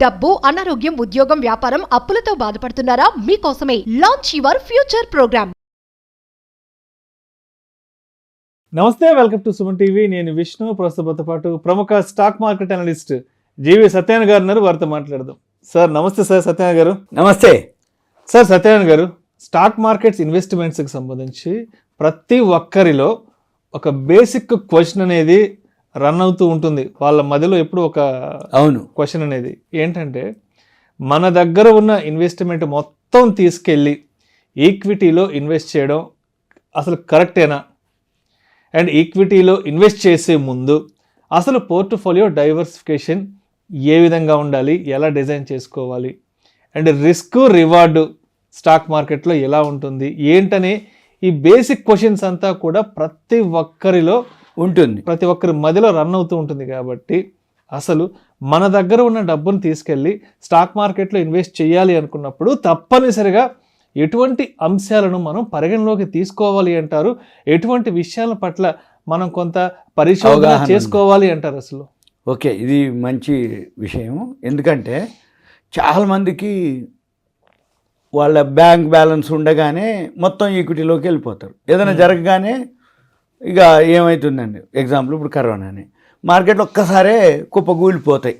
డబ్బు, అనారోగ్యం, ఉద్యోగం, వ్యాపారం, అప్పులతో బాధపడుతున్నారా? మీకోసమే లాంచ్ యువర్ ఫ్యూచర్ ప్రోగ్రామ్. నమస్తే, వెల్కమ్ టు సుమన్ టీవీ. నేను విష్ణు. ప్రస్తుతంతో పాటు ప్రముఖ స్టాక్ మార్కెట్ అనలిస్ట్ జీవి సత్యనారాయణ గారు ఉన్నారు. వారితో మాట్లాడదాం. సార్ నమస్తే. సార్ సత్యనారాయణ గారు నమస్తే. సార్ సత్యనారాయణ గారు, స్టాక్ మార్కెట్స్ ఇన్వెస్ట్మెంట్స్కి సంబంధించి ప్రతి ఒక్కరిలో ఒక బేసిక్ క్వశ్చన్ అనేది రన్ అవుతూ ఉంటుంది. వాళ్ళ మధ్యలో ఎప్పుడు ఒక క్వశ్చన్ అనేది ఏంటంటే, మన దగ్గర ఉన్న ఇన్వెస్ట్మెంట్ మొత్తం తీసుకెళ్ళి ఈక్విటీలో ఇన్వెస్ట్ చేయడం అసలు కరెక్టేనా? అండ్ ఈక్విటీలో ఇన్వెస్ట్ చేసే ముందు అసలు పోర్ట్ఫోలియో డైవర్సిఫికేషన్ ఏ విధంగా ఉండాలి, ఎలా డిజైన్ చేసుకోవాలి, అండ్ రిస్క్ రివార్డు స్టాక్ మార్కెట్లో ఎలా ఉంటుంది ఏంటనే ఈ బేసిక్ క్వశ్చన్స్ అంతా కూడా ప్రతి ఒక్కరిలో ఉంటుంది, ప్రతి ఒక్కరి మధ్యలో రన్ అవుతూ ఉంటుంది. కాబట్టి అసలు మన దగ్గర ఉన్న డబ్బును తీసుకెళ్ళి స్టాక్ మార్కెట్లో ఇన్వెస్ట్ చేయాలి అనుకున్నప్పుడు తప్పనిసరిగా ఎటువంటి అంశాలను మనం పరిగణలోకి తీసుకోవాలి అంటారు? ఎటువంటి విషయాల పట్ల మనం కొంత పరిశోధన చేసుకోవాలి అంటారు అసలు? ఓకే, ఇది మంచి విషయం. ఎందుకంటే చాలామందికి వాళ్ళ బ్యాంక్ బ్యాలెన్స్ ఉండగానే మొత్తం ఈక్విటీలోకి వెళ్ళిపోతారు. ఏదైనా జరగగానే ఇక ఏమవుతుందండి, ఎగ్జాంపుల్ ఇప్పుడు కరోనాని మార్కెట్లో ఒక్కసారే కుప్పగూలిపోతాయి.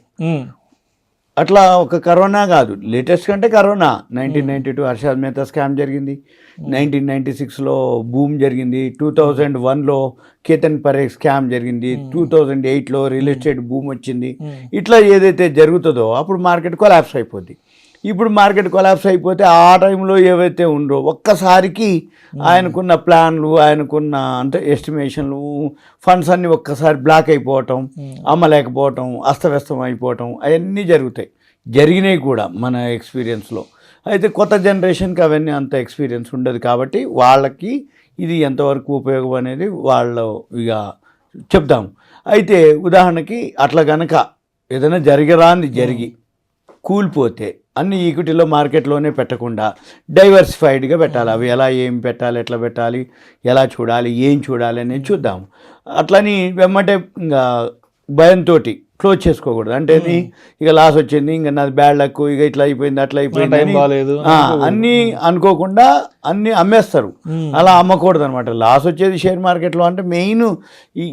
అట్లా ఒక కరోనా కాదు, లేటెస్ట్ కంటే కరోనా 1992 హర్షద్ మెహతా స్కామ్ జరిగింది, 1996లో బూమ్ జరిగింది, 2001లో కేతన్ పరేఖ్ స్కామ్ జరిగింది, 2008లో రియల్ ఎస్టేట్ బూమ్ వచ్చింది. ఇట్లా ఏదైతే జరుగుతుందో అప్పుడు మార్కెట్ కొలాప్స్ అయిపోద్ది. ఇప్పుడు మార్కెట్ కొలాప్స్ అయిపోతే ఆ టైంలో ఏవైతే ఉండో ఒక్కసారికి ఆయనకున్న ప్లాన్లు, ఆయనకున్న అంటే ఎస్టిమేషన్లు, ఫండ్స్ అన్నీ ఒక్కసారి బ్లాక్ అయిపోవటం, అమ్మలేకపోవటం, అస్తవ్యస్తం అయిపోవటం అవన్నీ జరిగినాయి కూడా మన ఎక్స్పీరియన్స్లో. అయితే కొత్త జనరేషన్కి అవన్నీ అంత ఎక్స్పీరియన్స్ ఉండదు కాబట్టి వాళ్ళకి ఇది ఎంతవరకు ఉపయోగం అనేది వాళ్ళు ఇక చెప్తాము. అయితే ఉదాహరణకి అట్లా కనుక ఏదైనా జరిగి కూలిపోతే అన్ని ఈక్విటీలో మార్కెట్లోనే పెట్టకుండా డైవర్సిఫైడ్గా పెట్టాలి. అవి ఏం పెట్టాలి, ఎట్లా పెట్టాలి, ఎలా చూడాలి, ఏం చూడాలి అనేది చూద్దాము. అట్లని వెమ్మటే ఇంకా భయంతో క్లోజ్ చేసుకోకూడదు. అంటే ఇక లాస్ వచ్చింది, ఇంకా నాది బ్యాడ్ లక్, ఇక ఇట్లా అయిపోయింది, అట్లా అయిపోయింది అన్నీ అనుకోకుండా అన్నీ అమ్మేస్తారు. అలా అమ్మకూడదు అనమాట. లాస్ వచ్చేది షేర్ మార్కెట్లో అంటే మెయిన్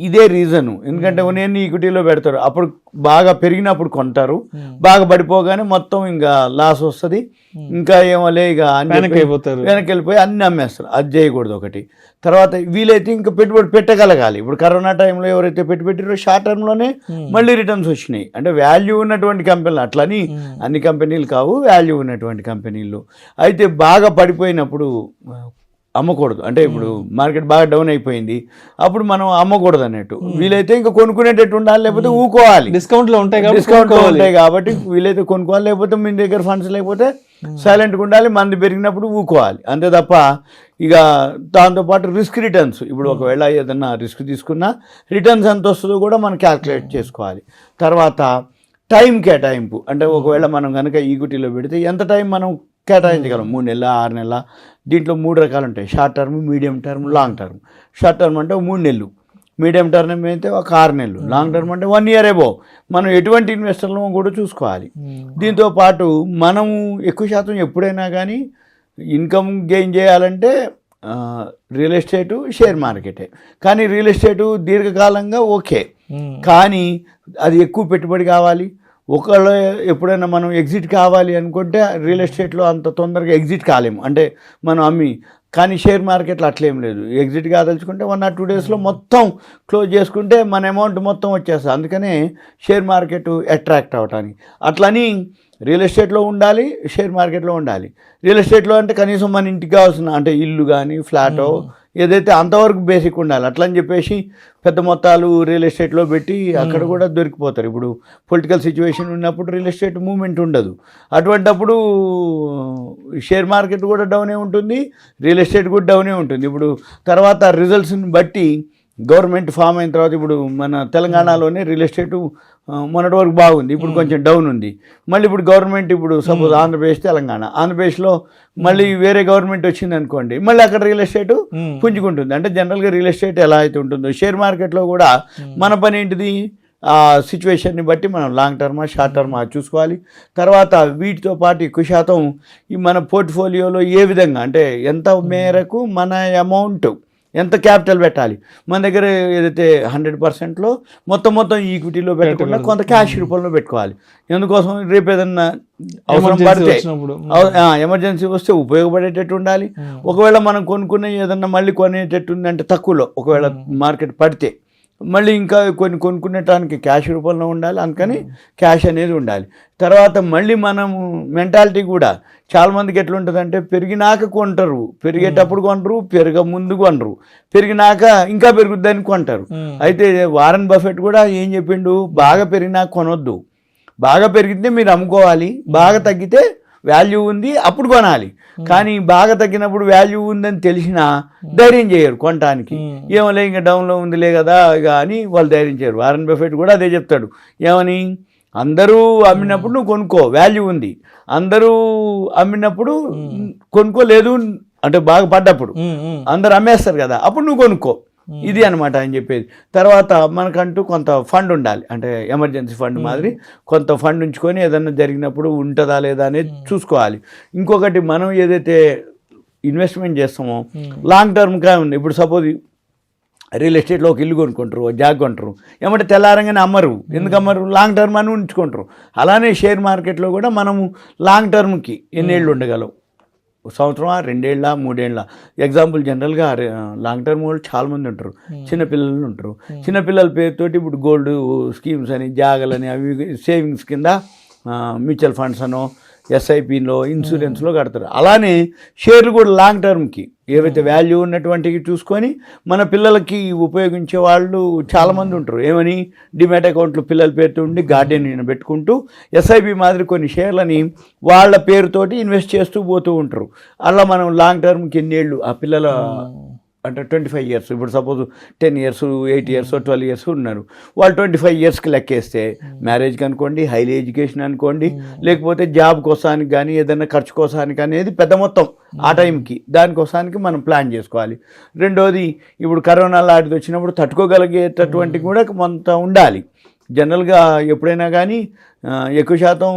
ఇదే రీజను. ఎందుకంటే నేను ఈక్విటీలో పెడతారు, అప్పుడు బాగా పెరిగినప్పుడు కొంటారు, బాగా పడిపోగానే మొత్తం ఇంకా లాస్ వస్తుంది, ఇంకా ఏమోలే ఇక వెనక్కి వెళ్ళిపోయి అన్ని అమ్మేస్తారు. అది చేయకూడదు ఒకటి. తర్వాత వీలైతే ఇంకా పెట్టుబడి పెట్టగలగాలి. ఇప్పుడు కరోనా టైంలో ఎవరైతే పెట్టారో షార్ట్ టర్మ్లోనే మళ్ళీ రిటర్న్స్ వచ్చినాయి. అంటే వాల్యూ ఉన్నటువంటి కంపెనీలు, అట్లని అన్ని కంపెనీలు కావు, వాల్యూ ఉన్నటువంటి కంపెనీలు. అయితే బాగా పడిపోయినప్పుడు అమ్మకూడదు. అంటే ఇప్పుడు మార్కెట్ బాగా డౌన్ అయిపోయింది, అప్పుడు మనం అమ్మకూడదు అన్నట్టు. వీలైతే ఇంకా కొనుక్కునేటట్టు ఉండాలి, లేకపోతే ఊకోవాలి. డిస్కౌంట్లో ఉంటాయి కాబట్టి వీలైతే కొనుక్కోవాలి, లేకపోతే మీ దగ్గర ఫండ్స్ లేకపోతే సైలెంట్గా ఉండాలి. మంది పెరిగినప్పుడు ఊకోవాలి, అంతే తప్ప ఇక దాంతోపాటు రిస్క్ రిటర్న్స్. ఇప్పుడు ఒకవేళ ఏదన్నా రిస్క్ తీసుకున్నా రిటర్న్స్ ఎంత వస్తుందో కూడా మనం క్యాల్కులేట్ చేసుకోవాలి. తర్వాత టైం కేటాయింపు. అంటే ఒకవేళ మనం కనుక ఈక్విటీలో పెడితే ఎంత టైం మనం కేటాయించగలం, 3 నెలల 6 నెలల. దీంట్లో 3 రకాలు ఉంటాయి: short term, medium term, long term. Short term అంటే 3 నెలలు, మీడియం టర్మ్ అయితే ఒక 6 నెలలు, లాంగ్ టర్మ్ అంటే 1 ఇయర్ ఎబో. మనం ఎటువంటి ఇన్వెస్టర్లు కూడా చూసుకోవాలి. దీంతో పాటు మనము ఎక్కువ శాతం ఎప్పుడైనా కానీ ఇన్కమ్ గెయిన్ చేయాలంటే రియల్ ఎస్టేటు, షేర్ మార్కెటే. కానీ రియల్ ఎస్టేటు దీర్ఘకాలంగా ఓకే, కానీ అది ఎక్కువ పెట్టుబడి కావాలి. ఒకళ్ళు ఎప్పుడైనా మనం ఎగ్జిట్ కావాలి అనుకుంటే రియల్ ఎస్టేట్లో అంత తొందరగా ఎగ్జిట్ కాలేము, అంటే మనం అమ్మి. కానీ షేర్ మార్కెట్లో అట్లేం లేదు. ఎగ్జిట్ కాదలుచుకుంటే 1 or 2 డేస్లో మొత్తం క్లోజ్ చేసుకుంటే మన అమౌంట్ మొత్తం వచ్చేస్తుంది. అందుకనే షేర్ మార్కెట్ అట్రాక్ట్ అవటానికి. అట్లని రియల్ ఎస్టేట్లో ఉండాలి, షేర్ మార్కెట్లో ఉండాలి. రియల్ ఎస్టేట్లో అంటే కనీసం మన ఇంటికి కావాల్సిన అంటే ఇల్లు కానీ ఫ్లాటో ఏదైతే అంతవరకు బేసిక్ ఉండాలి. అట్లా అని చెప్పేసి పెద్ద మొత్తాలు రియల్ ఎస్టేట్లో పెట్టి అక్కడ కూడా దొరికిపోతారు. ఇప్పుడు పొలిటికల్ సిచ్యువేషన్ ఉన్నప్పుడు రియల్ ఎస్టేట్ మూవ్మెంట్ ఉండదు. అటువంటప్పుడు షేర్ మార్కెట్ కూడా డౌనే ఉంటుంది, రియల్ ఎస్టేట్ కూడా డౌనే ఉంటుంది. ఇప్పుడు తర్వాత రిజల్ట్స్ని బట్టి గవర్నమెంట్ ఫామ్ అయిన తర్వాత ఇప్పుడు మన తెలంగాణలోనే రియల్ ఎస్టేటు మొన్నటి వరకు బాగుంది, ఇప్పుడు కొంచెం డౌన్ ఉంది. మళ్ళీ ఇప్పుడు గవర్నమెంట్ ఇప్పుడు సపోజ్ ఆంధ్రప్రదేశ్, తెలంగాణ, ఆంధ్రప్రదేశ్లో మళ్ళీ వేరే గవర్నమెంట్ వచ్చింది అనుకోండి, మళ్ళీ అక్కడ రియల్ ఎస్టేట్ పుంజుకుంటుంది. అంటే జనరల్గా రియల్ ఎస్టేట్ ఎలా అయితే ఉంటుందో షేర్ మార్కెట్లో కూడా మన పని ఏంటిది, ఆ సిచ్యువేషన్ని బట్టి మనం లాంగ్ టర్మా షార్ట్ టర్మా చూసుకోవాలి. తర్వాత వీటితో పాటు ఎక్కువ శాతం ఈ మన పోర్ట్ఫోలియోలో ఏ విధంగా అంటే ఎంత మేరకు మన అమౌంట్ ఎంత క్యాపిటల్ పెట్టాలి, మన దగ్గర ఏదైతే 100%లో మొత్తం ఈక్విటీలో పెట్టకుండా కొంత క్యాష్ రూపంలో పెట్టుకోవాలి. ఎందుకోసం రేపు ఏదన్నా అవసరం పడితే ఎమర్జెన్సీ వస్తే ఉపయోగపడేటట్టు ఉండాలి. ఒకవేళ మనం కొనుక్కునే ఏదన్నా మళ్ళీ కొనేటట్టు ఉందంటే తక్కువలో ఒకవేళ మార్కెట్ పడితే మళ్ళీ ఇంకా కొన్ని కొనుక్కునేటానికి క్యాష్ రూపంలో ఉండాలి. అందుకని క్యాష్ అనేది ఉండాలి. తర్వాత మళ్ళీ మనము మెంటాలిటీ కూడా చాలామందికి ఎట్లుంటుందంటే పెరిగినాక కొంటారు, పెరిగేటప్పుడు కొనరు, ముందు కొనరు, పెరిగినాక ఇంకా పెరుగుద్దని కొంటారు. అయితే వారన్ బఫెట్ కూడా ఏం చెప్పిండు, బాగా పెరిగినాక కొనొద్దు, బాగా పెరిగితే మీరు అమ్ముకోవాలి, బాగా తగ్గితే వాల్యూ ఉంది అప్పుడు కొనాలి. కానీ బాగా తగ్గినప్పుడు వాల్యూ ఉందని తెలిసినా ధైర్యం చేయరు కొనటానికి. ఏమోలే ఇంకా డౌన్లో ఉందిలే కదా ఇక అని వాళ్ళు ధైర్యం చేయరు. వారన్ బఫెట్ కూడా అదే చెప్తాడు, ఏమని, అందరూ అమ్మినప్పుడు నువ్వు కొనుక్కో, వాల్యూ ఉంది, అందరూ అమ్మినప్పుడు కొనుక్కోలేదు అంటే బాగా పడ్డప్పుడు అందరు అమ్మేస్తారు కదా అప్పుడు నువ్వు కొనుక్కో, ఇది అనమాట ఆయన చెప్పేది. తర్వాత మనకంటూ కొంత ఫండ్ ఉండాలి, అంటే ఎమర్జెన్సీ ఫండ్ మాదిరి కొంత ఫండ్ ఉంచుకొని ఏదన్నా జరిగినప్పుడు ఉంటుందా లేదా అనేది చూసుకోవాలి. ఇంకొకటి మనం ఏదైతే ఇన్వెస్ట్మెంట్ చేస్తామో లాంగ్ టర్మ్గా ఉంది. ఇప్పుడు సపోజ్ రియల్ ఎస్టేట్లో ఒక ఇల్లు కొనుక్కుంటారు, జాగ్ కొంటారు, ఏమంటే తెల్లారంగానే అమ్మరు. ఎందుకు అమ్మరు? లాంగ్ టర్మ్ అని ఉంచుకుంటారు. అలానే షేర్ మార్కెట్లో కూడా మనము లాంగ్ టర్మ్కి ఎన్నేళ్ళు ఉండగలం, సంవత్సరమా, 2 ఏళ్ళ, 3 ఏళ్ళ. ఎగ్జాంపుల్ జనరల్గా లాంగ్ టర్మ్ వాళ్ళు చాలామంది ఉంటారు, చిన్నపిల్లలు ఉంటారు. చిన్నపిల్లల పేరుతోటి ఇప్పుడు గోల్డ్ స్కీమ్స్ అని, జాగలని, అవి సేవింగ్స్ కింద మ్యూచువల్ ఫండ్స్ అనో ఎస్ఐపిలో ఇన్సూరెన్స్లో కడతారు. అలానే షేర్లు కూడా లాంగ్ టర్మ్కి ఏవైతే వాల్యూ ఉన్నటువంటివి చూసుకొని మన పిల్లలకి ఉపయోగించే వాళ్ళు చాలామంది ఉంటారు. ఏమని, డిమాట్ అకౌంట్లు పిల్లల పేరుతో ఉండి గార్డెన్ పెట్టుకుంటూ ఎస్ఐపి మాదిరి కొన్ని షేర్లని వాళ్ళ పేరుతోటి ఇన్వెస్ట్ చేస్తూ పోతూ ఉంటారు. అలా మనం లాంగ్ టర్మ్కి ఎన్నేళ్ళు ఆ పిల్లల అంటే 25 ఇయర్స్, ఇప్పుడు సపోజ్ 10 ఇయర్స్, 8 ఇయర్స్, 12 ఇయర్స్ ఉన్నారు, వాళ్ళు 25 ఇయర్స్కి లెక్కేస్తే మ్యారేజ్కి అనుకోండి, హైలీ ఎడ్యుకేషన్ అనుకోండి, లేకపోతే జాబ్ కోసానికి కానీ ఏదైనా ఖర్చు కోసానికి అనేది పెద్ద మొత్తం ఆ టైంకి దానికోసానికి మనం ప్లాన్ చేసుకోవాలి. రెండోది, ఇప్పుడు కరోనా లాంటిది వచ్చినప్పుడు తట్టుకోగలిగేటటువంటి కూడా కొంత ఉండాలి. జనరల్గా ఎప్పుడైనా కానీ ఎక్కువ శాతం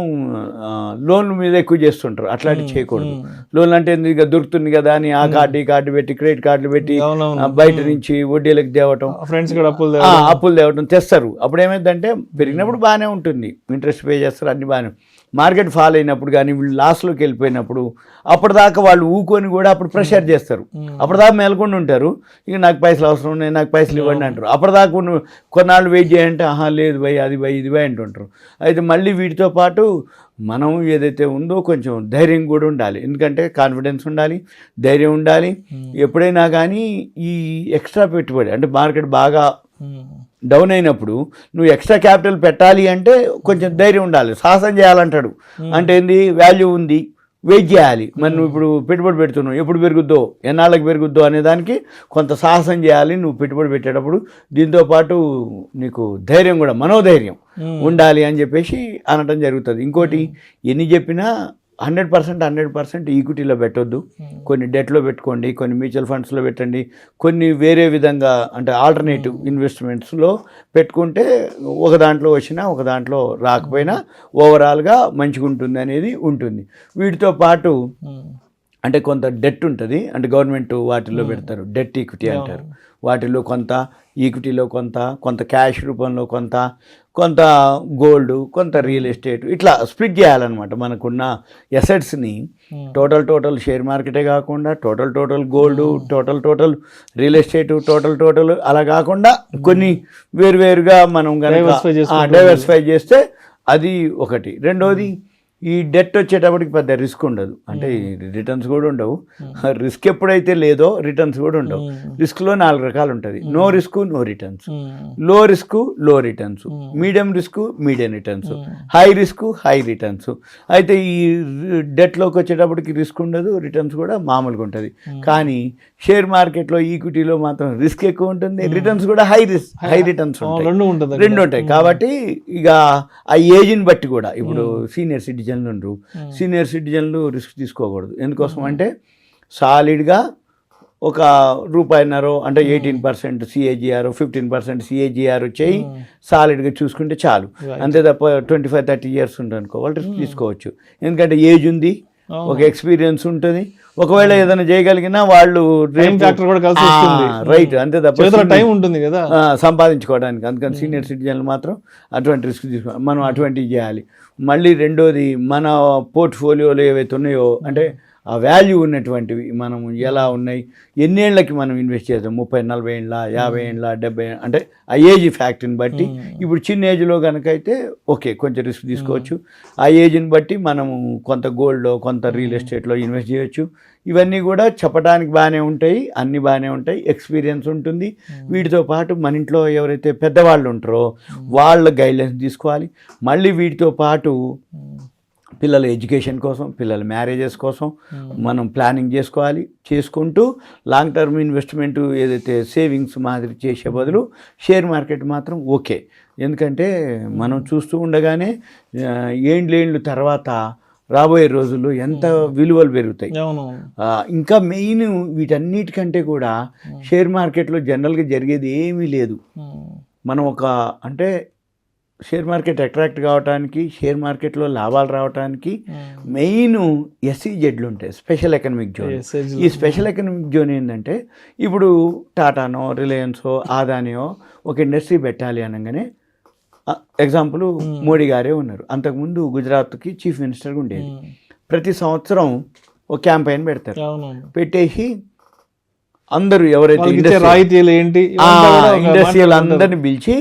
లోన్ల మీద ఎక్కువ చేస్తుంటారు, అట్లాంటివి చేయకూడదు. లోన్లు అంటే ఇక దొరుకుతుంది కదా అని ఆ కార్డు ఈ కార్డు పెట్టి క్రెడిట్ కార్డులు పెట్టి బయట నుంచి వడ్డీలకు తేవటం, ఫ్రెండ్స్ కూడా అప్పులు తేవటం తెస్తారు. అప్పుడు ఏమైందంటే పెరిగినప్పుడు బాగానే ఉంటుంది, ఇంట్రెస్ట్ పే చేస్తారు, అన్ని బాగానే. మార్కెట్ ఫాల్ అయినప్పుడు కానీ వీళ్ళు లాస్లోకి వెళ్ళిపోయినప్పుడు అప్పటిదాకా వాళ్ళు ఊకొని కూడా అప్పుడు ప్రెషర్ చేస్తారు. అప్పటిదాకా మేల్కొని ఉంటారు, ఇక నాకు పైసలు అవసరం ఉన్నాయి, నాకు పైసలు ఇవ్వండి అంటారు. అప్పటిదాకా కొన్నాళ్ళు వెయిట్ చేయంటే లేదు భయ్, అది భయ్, ఇది భయ్ అంటుంటారు. అయితే మళ్ళీ వీటితో పాటు మనం ఏదైతే ఉందో కొంచెం ధైర్యం కూడా ఉండాలి. ఎందుకంటే కాన్ఫిడెన్స్ ఉండాలి, ధైర్యం ఉండాలి. ఎప్పుడైనా కానీ ఈ ఎక్స్ట్రా పెట్టుబడి అంటే మార్కెట్ బాగా డౌన్ అయినప్పుడు నువ్వు ఎక్స్ట్రా క్యాపిటల్ పెట్టాలి అంటే కొంచెం ధైర్యం ఉండాలి, సాహసం చేయాలంటాడు. అంటే ఏంది, వాల్యూ ఉంది, వెయిట్ చేయాలి. మరి నువ్వు ఇప్పుడు పెట్టుబడి పెడుతున్నావు, ఎప్పుడు పెరుగుద్దో, ఎన్నాళ్ళకి పెరుగుద్దో అనే దానికి కొంత సాహసం చేయాలి నువ్వు పెట్టుబడి పెట్టేటప్పుడు. దీంతోపాటు నీకు ధైర్యం కూడా, మనోధైర్యం ఉండాలి అని చెప్పేసి అనటం జరుగుతుంది. ఇంకోటి, ఎన్ని చెప్పినా 100% ఈక్విటీలో పెట్టొద్దు, కొన్ని డెట్లో పెట్టుకోండి, కొన్ని మ్యూచువల్ ఫండ్స్లో పెట్టండి, కొన్ని వేరే విధంగా అంటే ఆల్టర్నేటివ్ ఇన్వెస్ట్మెంట్స్లో పెట్టుకుంటే ఒక దాంట్లో వచ్చినా ఒక దాంట్లో రాకపోయినా ఓవరాల్గా మంచిగా ఉంటుంది అనేది ఉంటుంది. వీటితో పాటు అంటే కొంత డెట్ ఉంటుంది, అంటే గవర్నమెంట్ వాటిల్లో పెడతారు, డెట్ ఈక్విటీ అంటారు. వాటిల్లో కొంత, ఈక్విటీలో కొంత క్యాష్ రూపంలో కొంత గోల్డ్, కొంత రియల్ ఎస్టేట్, ఇట్లా స్ప్లిట్ చేయాలన్నమాట. మనకున్న ఎసెట్స్ని టోటల్ షేర్ మార్కెటే కాకుండా total gold, total real estate, total అలా కాకుండా కొన్ని వేరువేరుగా మనం కనుక డైవర్సిఫై చేస్తే అది ఒకటి. రెండోది, ఈ డెట్ వచ్చేటప్పటికి పెద్ద రిస్క్ ఉండదు, అంటే రిటర్న్స్ కూడా ఉండవు. రిస్క్ ఎప్పుడైతే లేదో రిటర్న్స్ కూడా ఉండవు. రిస్క్లో 4 రకాలు ఉంటుంది, నో రిస్క్ నో రిటర్న్స్, లో రిస్క్ లో returns, medium risk medium returns, high risk high returns. అయితే ఈ డెట్లోకి వచ్చేటప్పటికి రిస్క్ ఉండదు, రిటర్న్స్ కూడా మామూలుగా ఉంటుంది. కానీ షేర్ మార్కెట్లో ఈక్విటీలో మాత్రం రిస్క్ ఎక్కువ ఉంటుంది, రిటర్న్స్ కూడా హై రిటర్న్స్ ఉంటాయి, రెండు ఉంటాయి. కాబట్టి ఇక ఆ ఏజ్ని బట్టి కూడా, ఇప్పుడు సీనియర్ సిటిజన్లు రిస్క్ తీసుకోకూడదు. ఎందుకోసం అంటే సాలిడ్గా ఒక రూపాయిన్నర అంటే 18% CAGR 15% CAGR వచ్చేయి సాలిడ్గా చూసుకుంటే చాలు. అంతే తప్ప 25-30 ఇయర్స్ ఉంటుంది అనుకో వాళ్ళు రిస్క్ తీసుకోవచ్చు. ఎందుకంటే ఏజ్ ఉంది, ఒక ఎక్స్పీరియన్స్ ఉంటుంది. ఒకవేళ ఏదైనా చేయగలిగినా వాళ్ళు రైట్ అంతే తప్ప టైం ఉంటుంది కదా సంపాదించుకోవడానికి. అందుకని సీనియర్ సిటిజన్లు మాత్రం అటువంటి రిస్క్ తీసుకోవాలి. మనం అటువంటివి చేయాలి. మళ్ళీ రెండోది మన పోర్ట్ఫోలియోలో ఏవైతే ఉన్నాయో అంటే ఆ వాల్యూ ఉన్నటువంటివి మనం ఎలా ఉన్నాయి, ఎన్నేళ్ళకి మనం ఇన్వెస్ట్ చేద్దాం, 30-40 ఏళ్ళ, 50 ఏళ్ళ, 70 అంటే ఆ ఏజ్ ఫ్యాక్టర్ని బట్టి. ఇప్పుడు చిన్న ఏజ్లో కనుక అయితే ఓకే కొంచెం రిస్క్ తీసుకోవచ్చు. ఆ ఏజ్ని బట్టి మనము కొంత గోల్డ్లో కొంత రియల్ ఎస్టేట్లో ఇన్వెస్ట్ చేయొచ్చు. ఇవన్నీ కూడా చెప్పడానికి బాగానే ఉంటాయి, అన్నీ బాగానే ఉంటాయి, ఎక్స్పీరియన్స్ ఉంటుంది. వీటితో పాటు మన ఇంట్లో ఎవరైతే పెద్దవాళ్ళు ఉంటారో వాళ్ళ గైడ్లైన్స్ తీసుకోవాలి. మళ్ళీ వీటితో పాటు పిల్లల ఎడ్యుకేషన్ కోసం, పిల్లల మ్యారేజెస్ కోసం మనం ప్లానింగ్ చేసుకోవాలి. చేసుకుంటూ లాంగ్ టర్మ్ ఇన్వెస్ట్మెంట్ ఏదైతే సేవింగ్స్ మాదిరి చేసే బదులు షేర్ మార్కెట్ మాత్రం ఓకే. ఎందుకంటే మనం చూస్తూ ఉండగానే ఏండ్లేండ్లు తర్వాత రాబోయే రోజుల్లో ఎంత విలువలు పెరుగుతాయి. ఇంకా మెయిన్ వీటన్నిటికంటే కూడా షేర్ మార్కెట్లో జనరల్గా జరిగేది ఏమీ లేదు. మనం అంటే షేర్ మార్కెట్ అట్రాక్ట్ కావడానికి, షేర్ మార్కెట్లో లాభాలు రావడానికి మెయిన్ SEZలు ఉంటాయి, స్పెషల్ ఎకనామిక్ జోన్. ఈ స్పెషల్ ఎకనామిక్ జోన్ ఏంటంటే ఇప్పుడు టాటానో, రిలయన్సో, ఆదానియో ఒక ఇండస్ట్రీ పెట్టాలి అనగానే ఎగ్జాంపుల్ మోడీ గారే ఉన్నారు. అంతకుముందు గుజరాత్కి చీఫ్ మినిస్టర్గా ఉండేది. ప్రతి సంవత్సరం ఒక క్యాంపెయిన్ పెడతారు. పెట్టేసి అందరూ ఎవరైతే ఇండస్ట్రియల్ అందరిని పిలిచి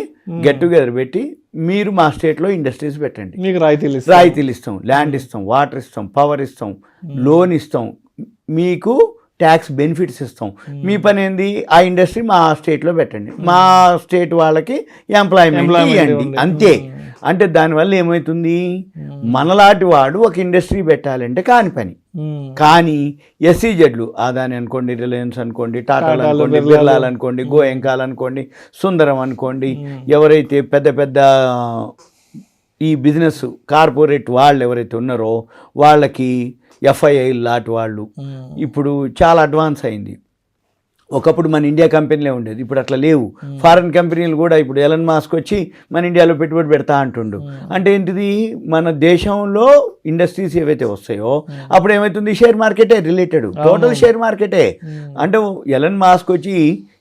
గెట్ టుగెదర్ పెట్టి మీరు మా స్టేట్లో ఇండస్ట్రీస్ పెట్టండి, మీకు రాయితీలు ఇస్తాం, ల్యాండ్ ఇస్తాం, వాటర్ ఇస్తాం, పవర్ ఇస్తాం, లోన్ ఇస్తాం, మీకు ట్యాక్స్ బెనిఫిట్స్ ఇస్తాం. మీ పని ఏంది, ఆ ఇండస్ట్రీ మా స్టేట్లో పెట్టండి, మా స్టేట్ వాళ్ళకి ఎంప్లాయ్మెంట్ ఇవ్వండి, అంతే. అంటే దానివల్ల ఏమవుతుంది, మనలాంటి వాడు ఒక ఇండస్ట్రీ పెట్టాలంటే కాని పని. కానీ SEZలు ఆదాని అనుకోండి, రిలయన్స్ అనుకోండి, టాటాలు అనుకోండి, బిర్లాలు అనుకోండి, గోయంకాలు అనుకోండి, సుందరం అనుకోండి, ఎవరైతే పెద్ద పెద్ద ఈ బిజినెస్ కార్పొరేట్ వాళ్ళు ఎవరైతే ఉన్నారో వాళ్ళకి FII లాంటి వాళ్ళు ఇప్పుడు చాలా అడ్వాన్స్ అయింది. ఒకప్పుడు మన ఇండియా కంపెనీలే ఉండేది, ఇప్పుడు అట్లా లేవు. ఫారెన్ కంపెనీలు కూడా ఇప్పుడు ఎలన్ మాస్క్ వచ్చి మన ఇండియాలో పెట్టుబడి పెడతా అంటుండు. అంటే ఏంటిది, మన దేశంలో ఇండస్ట్రీస్ ఏవైతే వస్తాయో అప్పుడు ఏమవుతుంది, షేర్ మార్కెటే రిలేటెడ్, టోటల్ షేర్ మార్కెటే. అంటే ఎలన్ మాస్క్ వచ్చి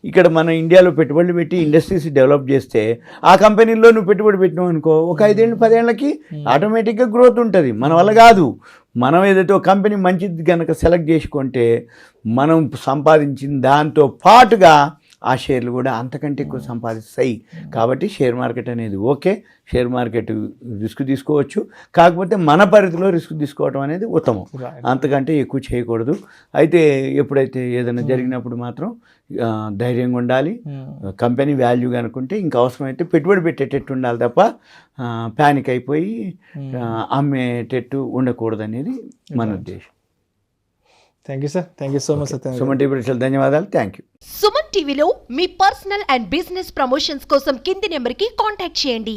ఇక్కడ మన ఇండియాలో పెట్టుబడులు పెట్టి ఇండస్ట్రీస్ డెవలప్ చేస్తే ఆ కంపెనీల్లో నువ్వు పెట్టుబడి పెట్టినావు అనుకో, ఒక 5-10 ఏళ్ళకి ఆటోమేటిక్గా గ్రోత్ ఉంటుంది. మన వల్ల కాదు. మనం ఏదైతే ఒక కంపెనీ మంచిది కనుక సెలెక్ట్ చేసుకుంటే మనం సంపాదించిన దాంతో పాటుగా ఆ షేర్లు కూడా అంతకంటే ఎక్కువ సంపాదిస్తాయి. కాబట్టి షేర్ మార్కెట్ అనేది ఓకే, షేర్ మార్కెట్ రిస్క్ తీసుకోవచ్చు, కాకపోతే మన పరిధిలో రిస్క్ తీసుకోవడం అనేది ఉత్తమం, అంతకంటే ఎక్కువ చేయకూడదు. అయితే ఎప్పుడైతే ఏదైనా జరిగినప్పుడు మాత్రం ధైర్యంగా ఉండాలి. కంపెనీ వాల్యూ కనుకుంటే ఇంకా అవసరమైతే పెట్టుబడి పెట్టేటట్టు ఉండాలి తప్ప ప్యానిక్ అయిపోయి అమ్మేటట్టు ఉండకూడదు అనేది మన ఉద్దేశం. Thank you sir, thank you so much. Suman TV ధన్యవాదాలు, థ్యాంక్ యూ. సుమన్ టీవీలో మీ పర్సనల్ అండ్ బిజినెస్ ప్రమోషన్స్ కోసం కింది నెంబర్కి కాంటాక్ట్ చేయండి.